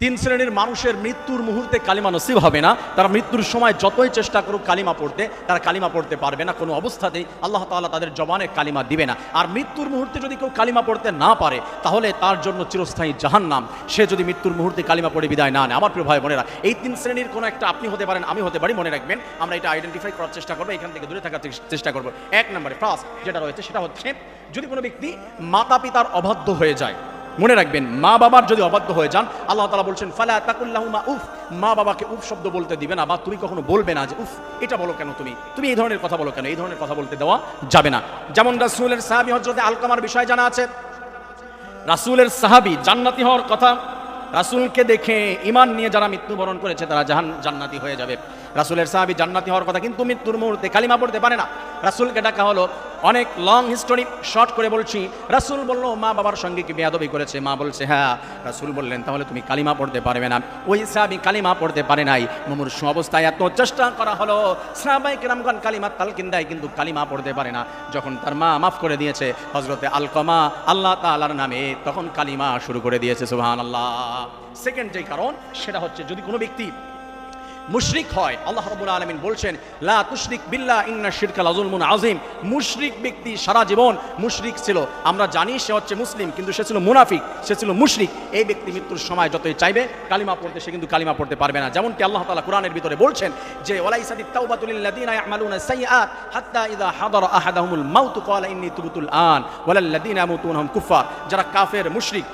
তিন শ্রেণীর মানুষের মৃত্যুর মুহূর্তে কালিমা নসিব হবে না। তারা মৃত্যুর সময় যতই চেষ্টা করুক কালিমা পড়তে, তারা কালিমা পড়তে পারবে না। কোনো অবস্থাতেই আল্লাহ তাআলা তাদের জবানে কালিমা দিবে না। আর মৃত্যুর মুহূর্তে যদি কেউ কালিমা পড়তে না পারে, তাহলে তার জন্য চিরস্থায়ী জাহান্নাম। সে যদি মৃত্যুর মুহূর্তে কালিমা পড়ে বিদায় না নেয়। আমার প্রিয় ভাই বোনেরা, এই তিন শ্রেণীর কোনো একটা আপনি হতে পারেন, আমি হতে পারি। মনে রাখবেন, আমরা এটা আইডেন্টিফাই করার চেষ্টা করবো, এখান থেকে দূরে থাকার চেষ্টা করবো। এক নম্বরে ফার্স্ট যেটা রয়েছে সেটা হচ্ছে, যদি কোনো ব্যক্তি মাতা পিতার অবাধ্য হয়ে যায়। মনে রাখবেন, মা বাবার যদি অবাধ্য হয়ে যান, আল্লাহ তাআলা বলছেন ফালা তাকুল্লাহুমা উফ, মা বাবাকে উফ শব্দ বলতে দিবে না, বা তুমি কখনো বলবে না যে উফ এটা বলো কেন, তুমি এই ধরনের কথা বলো কেন, এই ধরনের কথা বলতে দেওয়া যাবে না। যেমন রাসূলের সাহাবী হযরত আলকামার বিষয় জানা আছে। রাসূলের সাহাবী জান্নাতি হওয়ার কথা, রাসূলকে দেখে ঈমান নিয়ে যারা মৃত্যুবরণ করেছে তারা জান্নাতি হয়ে যাবে। রাসূলের সাহাবী জান্নাতি হওয়ার কথা, কিন্তু মৃত্যুর মুহূর্তে কালিমা পড়তে পারে না। রাসূলকে ডাকা হলো, অনেক লং হিস্টোরি শর্ট করে বলছি। রাসূল বলল মা বাবার সঙ্গে কি বেয়াদবি করেছে? মা বলছে হ্যাঁ। রাসূল বললেন তাহলে তুমি কালিমা পড়তে পারবে না। ওই সাহাবী কালিমা পড়তে পারে নাই। মুমূর্ষু অবস্থায় এত চেষ্টা করা হলো, সাহাবায়ে কেরামগণ কালিমা তালকিন দেয়, কিন্তু কালিমা পড়তে পারে না। যখন তার মা মাফ করে দিয়েছে হযরতে আলকামা আল্লাহ তাআলার নামে, তখন কালিমা শুরু করে দিয়েছে। সুবহানাল্লাহ। সেকেন্ড যে কারণ, সেটা হচ্ছে যদি কোনো ব্যক্তি মুশরিক হয়, আল্লাহ রাব্বুল আলামিন বলছেন লা তুশরিক বিল্লাহ ইন্না শিরকা লাযুলমুন আযীম। মুশরিক ব্যক্তি সারা জীবন মুশরিক ছিল। আমরা জানি সে হচ্ছে মুসলিম, কিন্তু সে ছিল মুনাফিক, সে ছিল মুশরিক। এই ব্যক্তি মৃত্যুর সময় যতই চাইবে কালিমা পড়তে, সে কিন্তু কালিমা পড়তে পারবে না। যেমনটি আল্লাহ তাআলা কোরআনের ভিতরে বলছেন যে ওয়ালাইসাতিত তাওবাতু লিল্লাযিনা ইয়ামালুনা সাইয়্যাত হাত্তা ইযা হাদারা আহাদাহুমুল মাউতু ক্বালা ইন্নী তুবতুল আন ওয়ালাল্লাযিনা ইয়ামুতুনা হুম কুফার। যারা কাফের মুশরিক,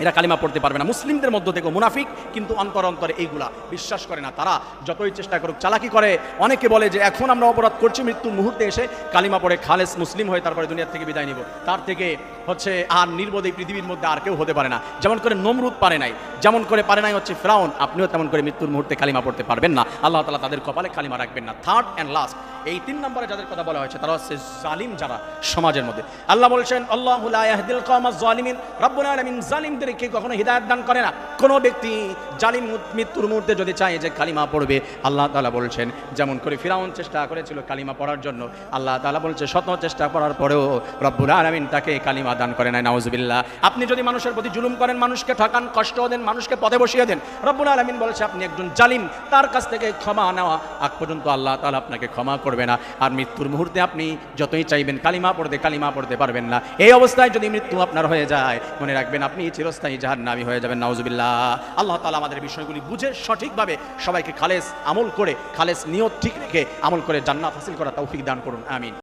এরা কালিমা পড়তে পারবে না। মুসলিমদের মধ্য থেকে মুনাফিক, কিন্তু অন্তর অন্তরে এইগুলা বিশ্বাস করে না। তারা যতই চেষ্টা করুক, চালাকি করে। অনেকে বলে যে এখন আমরা অপরাধ করছি, মৃত্যুর মুহূর্তে এসে কালিমা পড়ে খালেস মুসলিম হয়ে তারপরে দুনিয়া থেকে বিদায় নিব। তার থেকে হচ্ছে আর নির্বোধ এই পৃথিবীর মধ্যে আর কেউ হতে পারে না। যেমন করে নমরুদ পারে নাই, যেমন করে পারে নাই হচ্ছে ফিরআউন, আপনিও তেমন করে মৃত্যুর মুহূর্তে কালিমা পড়তে পারবেন না। আল্লাহ তাআলা তাদের কপালে কালিমা রাখবেন না। থার্ড অ্যান্ড লাস্ট, এই তিন নম্বরে যাদের কথা বলা হয়েছে তারা হচ্ছে জালিম যারা সমাজের মধ্যে। আল্লাহ বলছেন আল্লাহু লা ইয়াহদিল কওমাজ জালিমিন। রব্বুল আলামিন জালিমদেরকে কখনো হিদায়াত দান করে না। কোনো ব্যক্তি জালিম মৃত্যুর মুহূর্তে যদি চায় যে কালিমা পড়বে, আল্লাহ তাআলা বলছেন যেমন করে ফিরআউন চেষ্টা করেছিল কালিমা পড়ার জন্য, আল্লাহ তাআলা বলছে শত চেষ্টা করার পরেও রব্বুল আলামিন তাকে কালিমা দান করে নাই। নাউজুবিল্লাহ। আপনি যদি মানুষের প্রতি জুলুম করেন, মানুষকে ঠকান, কষ্ট দেন, মানুষকে পদে বসিয়ে দেন, রব্বুল আলামিন বলছে আপনি একজন জালিম। তার কাছ থেকে ক্ষমা নেওয়া আগ পর্যন্ত আল্লাহ তাআলা আপনাকে ক্ষমা করবে না। আর মৃত্যুর মুহূর্তে আপনি যতই চাইবেন কালিমা পড়তে পারবেন না। এই অবস্থায় যদি মৃত্যু আপনার হয়ে যায়, মনে রাখবেন আপনি চিরস্থায়ী জাহান্নামী হয়ে যাবেন। নাউজুবিল্লাহ। আল্লাহ তাআলা আমাদের বিষয়গুলি বুঝে সঠিকভাবে সবাইকে খালেস আমল করে, খালেস নিয়ত ঠিক রেখে আমল করে জান্নাত হাসিল করা তৌফিক দান করুন। আমিন।